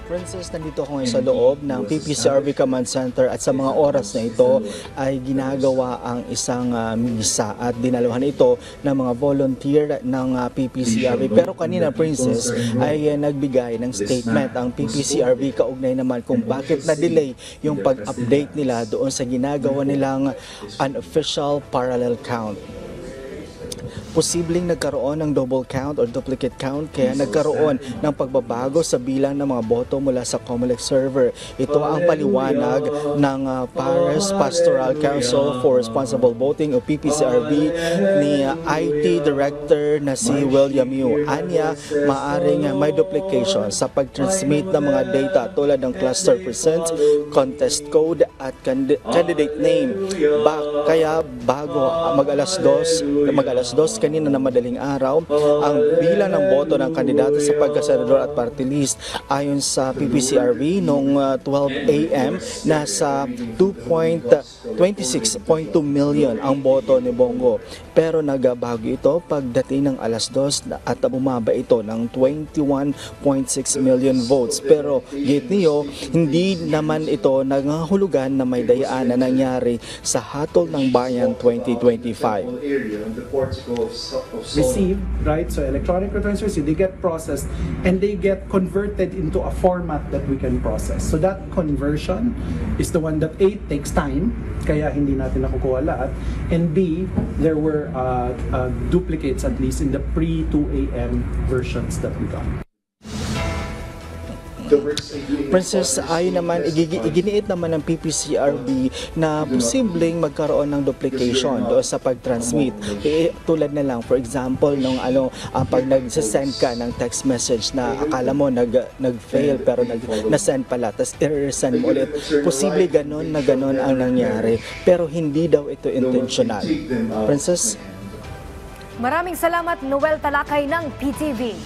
Princess, nandito ako ngayon sa loob ng PPCRV Command Center at sa mga oras na ito ay ginagawa ang isang misa at dinaluhan ito ng mga volunteer ng PPCRV. Pero kanina, Princess, ay nagbigay ng statement ang PPCRV kaugnay naman kung bakit na-delay yung pag-update nila doon sa ginagawa nilang unofficial parallel count. Posibleng nagkaroon ng double count or duplicate count kaya nagkaroon ng pagbabago sa bilang ng mga boto mula sa COMELEC server. Ito ang paliwanag ng Paris Pastoral Council for Responsible Voting o PPCRV ni IT Director na si William Yu. Anya, maaring may duplication sa pag-transmit ng mga data tulad ng cluster percent, contest code at candidate name. Kaya bago mag-alas 2 kanina na madaling araw, ang bilang ng boto ng kandidato sa pagkasenador at party list ayon sa PPCRV noong 12 a.m. nasa 2.26.2 million ang boto ni Bongo. Pero nagbago ito pagdating ng alas 2 at bumaba ito ng 21.6 million votes. Pero gate niyo, hindi naman ito nangahulugan na may dayaan na nangyari sa Hatol ng Bayan 2025. Received, right? So electronic returns received, they get processed and they get converted into a format that we can process. So that conversion is the one that A, takes time, kaya hindi natin nakukuha lahat, and B, there were duplicates at least in the pre-2 a.m. versions that we got. Princess, ayon naman, iginiit naman ng PPCRB na posibleng magkaroon ng duplication doon sa pag-transmit. Tulad na lang, for example, nung pag nag-send ka ng text message na akala mo nag-fail pero na-send pala, tapos i-resend mo ulit. Posible ganon na ganon ang nangyari, pero hindi daw ito intentional. Princess? Maraming salamat, Noel Talakay ng PTV.